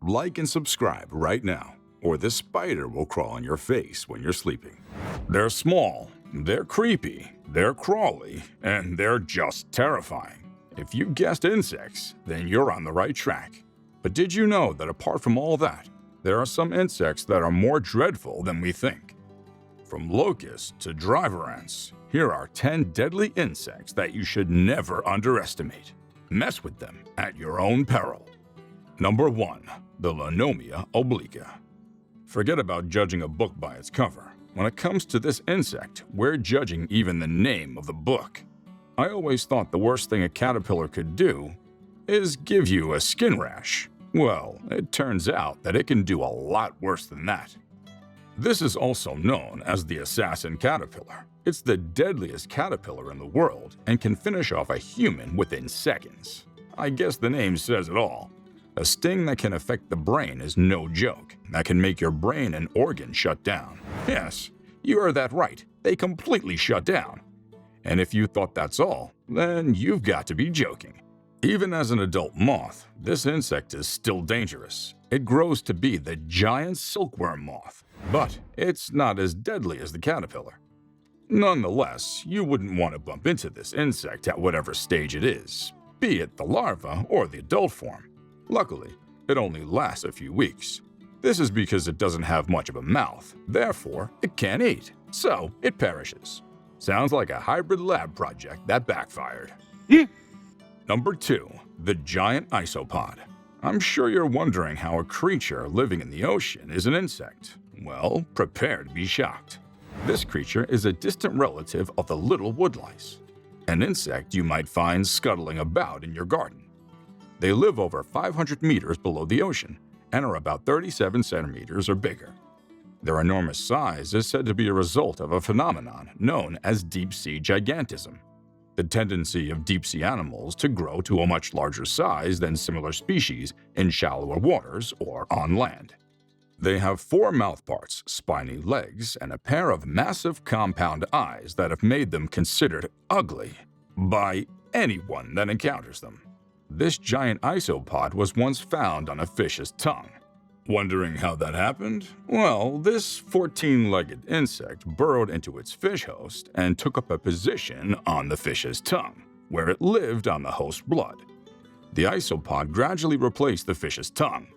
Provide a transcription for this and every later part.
Like and subscribe right now, or this spider will crawl on your face when you're sleeping. They're small, they're creepy, they're crawly, and they're just terrifying. If you guessed insects, then you're on the right track. But did you know that apart from all that, there are some insects that are more dreadful than we think? From locusts to driver ants, here are 10 deadly insects that you should never underestimate. Mess with them at your own peril. Number 1. The Lenomia obliqua. Forget about judging a book by its cover. When it comes to this insect, we're judging even the name of the book. I always thought the worst thing a caterpillar could do is give you a skin rash. Well, it turns out that it can do a lot worse than that. This is also known as the assassin caterpillar. It's the deadliest caterpillar in the world and can finish off a human within seconds. I guess the name says it all. A sting that can affect the brain is no joke. That can make your brain and organs shut down. Yes, you heard that right. They completely shut down. And if you thought that's all, then you've got to be joking. Even as an adult moth, this insect is still dangerous. It grows to be the giant silkworm moth, but it's not as deadly as the caterpillar. Nonetheless, you wouldn't want to bump into this insect at whatever stage it is, be it the larva or the adult form. Luckily, it only lasts a few weeks. This is because it doesn't have much of a mouth, therefore it can't eat, so it perishes. Sounds like a hybrid lab project that backfired. Number 2. The giant isopod. I'm sure you're wondering how a creature living in the ocean is an insect. Well, prepare to be shocked. This creature is a distant relative of the little woodlice, an insect you might find scuttling about in your garden. They live over 500 meters below the ocean and are about 37 centimeters or bigger. Their enormous size is said to be a result of a phenomenon known as deep-sea gigantism, the tendency of deep-sea animals to grow to a much larger size than similar species in shallower waters or on land. They have 4 mouthparts, spiny legs, and a pair of massive compound eyes that have made them considered ugly by anyone that encounters them. This giant isopod was once found on a fish's tongue. Wondering how that happened? Well, this 14-legged insect burrowed into its fish host and took up a position on the fish's tongue, where it lived on the host's blood. The isopod gradually replaced the fish's tongue.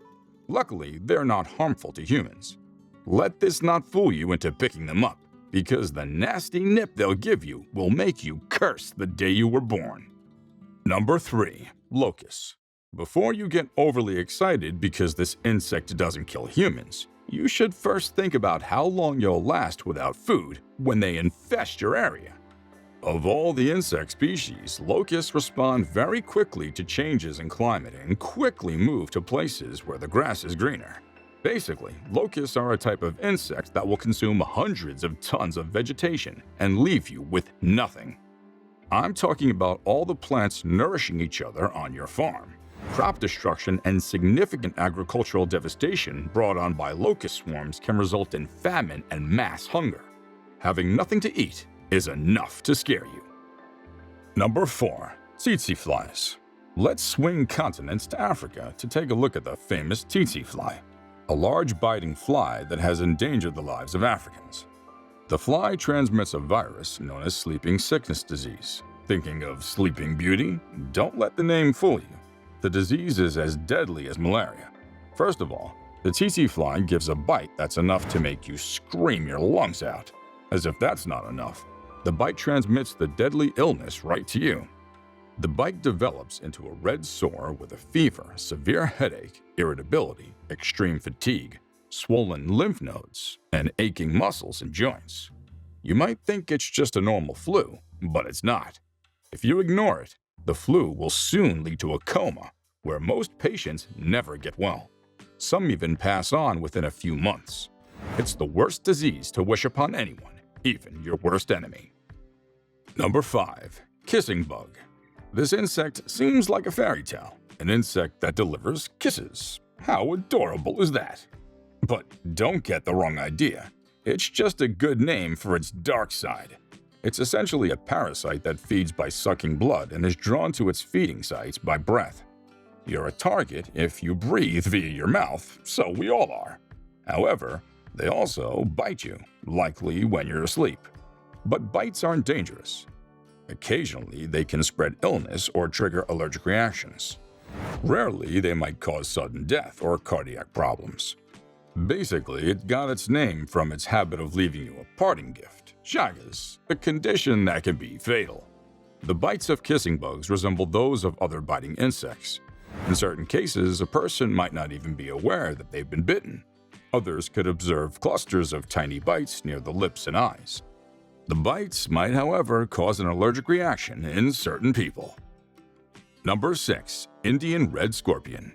Luckily, they're not harmful to humans. Let this not fool you into picking them up, because the nasty nip they'll give you will make you curse the day you were born. Number 3. Locusts. Before you get overly excited because this insect doesn't kill humans, you should first think about how long you'll last without food when they infest your area. Of all the insect species, locusts respond very quickly to changes in climate and quickly move to places where the grass is greener. Basically, locusts are a type of insect that will consume hundreds of tons of vegetation and leave you with nothing. I'm talking about all the plants nourishing each other on your farm. Crop destruction and significant agricultural devastation brought on by locust swarms can result in famine and mass hunger. Having nothing to eat is enough to scare you. Number 4. Tsetse flies. Let's swing continents to Africa to take a look at the famous tsetse fly, a large biting fly that has endangered the lives of Africans. The fly transmits a virus known as sleeping sickness disease. Thinking of Sleeping Beauty? Don't let the name fool you. The disease is as deadly as malaria. First of all, the tsetse fly gives a bite that's enough to make you scream your lungs out. As if that's not enough, the bite transmits the deadly illness right to you. The bite develops into a red sore with a fever, severe headache, irritability, extreme fatigue, swollen lymph nodes, and aching muscles and joints. You might think it's just a normal flu, but it's not. If you ignore it, the flu will soon lead to a coma, where most patients never get well. Some even pass on within a few months. It's the worst disease to wish upon anyone, even your worst enemy. Number 5. Kissing bug. This insect seems like a fairy tale, an insect that delivers kisses. How adorable is that? But don't get the wrong idea. It's just a good name for its dark side. It's essentially a parasite that feeds by sucking blood and is drawn to its feeding sites by breath. You're a target if you breathe via your mouth, so we all are. However, they also bite you, likely when you're asleep. But bites aren't dangerous. Occasionally, they can spread illness or trigger allergic reactions. Rarely, they might cause sudden death or cardiac problems. Basically, it got its name from its habit of leaving you a parting gift, Chagas, a condition that can be fatal. The bites of kissing bugs resemble those of other biting insects. In certain cases, a person might not even be aware that they've been bitten. Others could observe clusters of tiny bites near the lips and eyes. The bites might, however, cause an allergic reaction in certain people. Number 6. Indian Red Scorpion.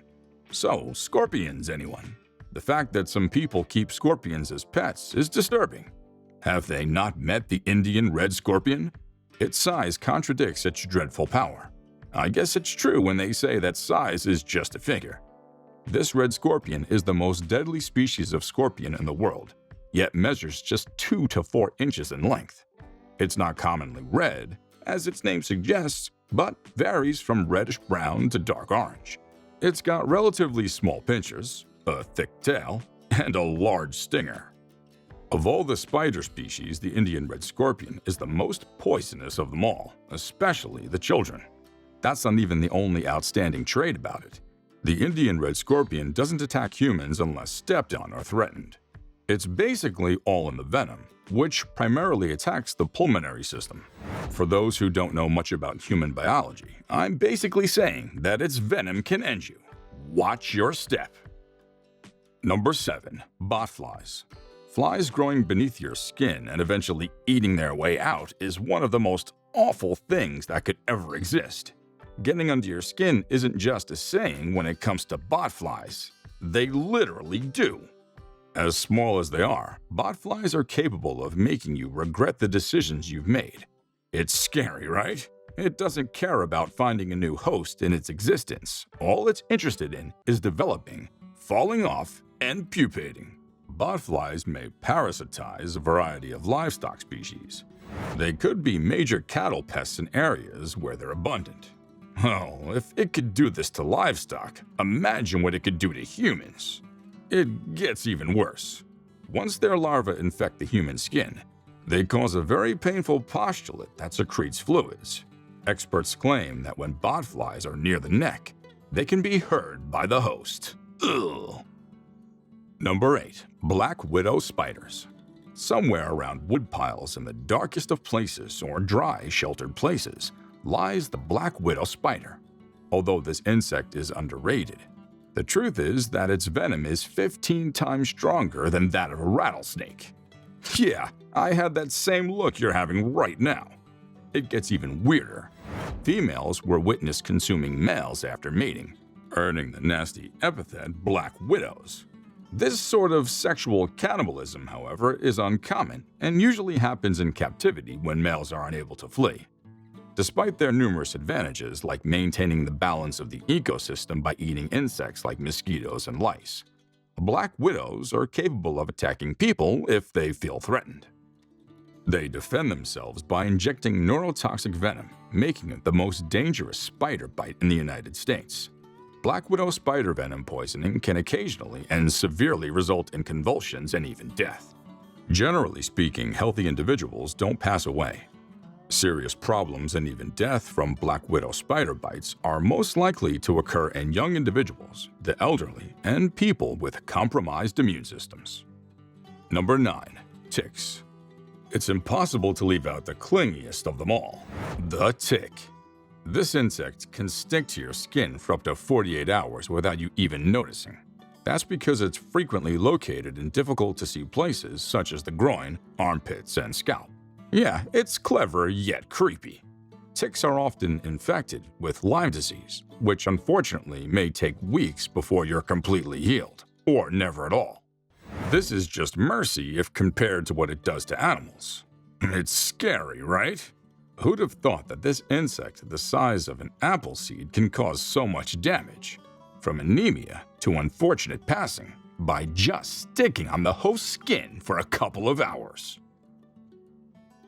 So, scorpions, anyone? The fact that some people keep scorpions as pets is disturbing. Have they not met the Indian Red Scorpion? Its size contradicts its dreadful power. I guess it's true when they say that size is just a figure. This red scorpion is the most deadly species of scorpion in the world, yet measures just 2 to 4 inches in length. It's not commonly red, as its name suggests, but varies from reddish-brown to dark orange. It's got relatively small pincers, a thick tail, and a large stinger. Of all the spider species, the Indian red scorpion is the most poisonous of them all, especially the children. That's not even the only outstanding trait about it. The Indian red scorpion doesn't attack humans unless stepped on or threatened. It's basically all in the venom, which primarily attacks the pulmonary system. For those who don't know much about human biology, I'm basically saying that its venom can end you. Watch your step. Number 7. Botflies. Flies growing beneath your skin and eventually eating their way out is one of the most awful things that could ever exist. Getting under your skin isn't just a saying when it comes to botflies. They literally do. As small as they are, botflies are capable of making you regret the decisions you've made. It's scary, right? It doesn't care about finding a new host in its existence. All it's interested in is developing, falling off, and pupating. Botflies may parasitize a variety of livestock species. They could be major cattle pests in areas where they're abundant. Oh, if it could do this to livestock, imagine what it could do to humans. It gets even worse. Once their larvae infect the human skin, they cause a very painful postulate that secretes fluids. Experts claim that when botflies are near the neck, they can be heard by the host. Ugh. Number 8. Black widow spiders. Somewhere around woodpiles in the darkest of places or dry, sheltered places lies the black widow spider. Although this insect is underrated, the truth is that its venom is 15 times stronger than that of a rattlesnake. Yeah, I had that same look you're having right now. It gets even weirder. Females were witnessed consuming males after mating, earning the nasty epithet Black Widows. This sort of sexual cannibalism, however, is uncommon and usually happens in captivity when males are unable to flee. Despite their numerous advantages, like maintaining the balance of the ecosystem by eating insects like mosquitoes and lice, black widows are capable of attacking people if they feel threatened. They defend themselves by injecting neurotoxic venom, making it the most dangerous spider bite in the United States. Black widow spider venom poisoning can occasionally and severely result in convulsions and even death. Generally speaking, healthy individuals don't pass away. Serious problems and even death from black widow spider bites are most likely to occur in young individuals, the elderly, and people with compromised immune systems. Number 9. Ticks. It's impossible to leave out the clingiest of them all, the tick. This insect can stick to your skin for up to 48 hours without you even noticing. That's because it's frequently located in difficult-to-see places such as the groin, armpits, and scalp. Yeah, it's clever yet creepy. Ticks are often infected with Lyme disease, which unfortunately may take weeks before you're completely healed, or never at all. This is just mercy if compared to what it does to animals. It's scary, right? Who'd have thought that this insect the size of an apple seed can cause so much damage, from anemia to unfortunate passing, by just sticking on the host's skin for a couple of hours?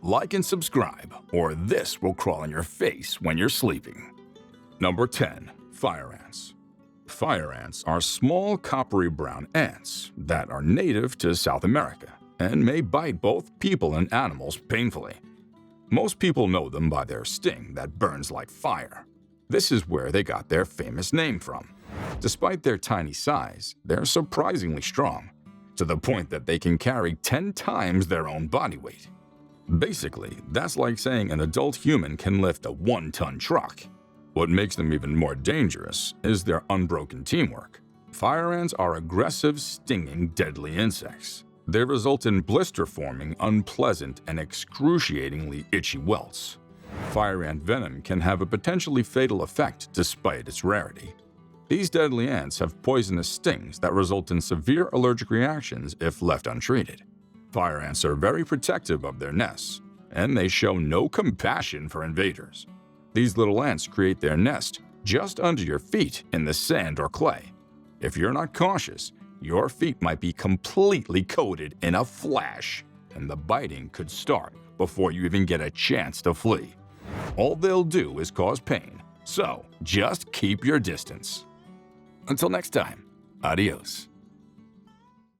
Like and subscribe, or this will crawl on your face when you're sleeping. Number 10. Fire ants. Fire ants are small coppery brown ants that are native to South America and may bite both people and animals painfully. Most people know them by their sting that burns like fire. This is where they got their famous name from. Despite their tiny size, they're surprisingly strong, to the point that they can carry 10 times their own body weight. Basically, that's like saying an adult human can lift a 1-ton truck. What makes them even more dangerous is their unbroken teamwork. Fire ants are aggressive, stinging, deadly insects. They result in blister-forming, unpleasant, and excruciatingly itchy welts. Fire ant venom can have a potentially fatal effect despite its rarity. These deadly ants have poisonous stings that result in severe allergic reactions if left untreated. Fire ants are very protective of their nests, and they show no compassion for invaders. These little ants create their nest just under your feet in the sand or clay. If you're not cautious, your feet might be completely coated in a flash, and the biting could start before you even get a chance to flee. All they'll do is cause pain, so just keep your distance. Until next time, adios.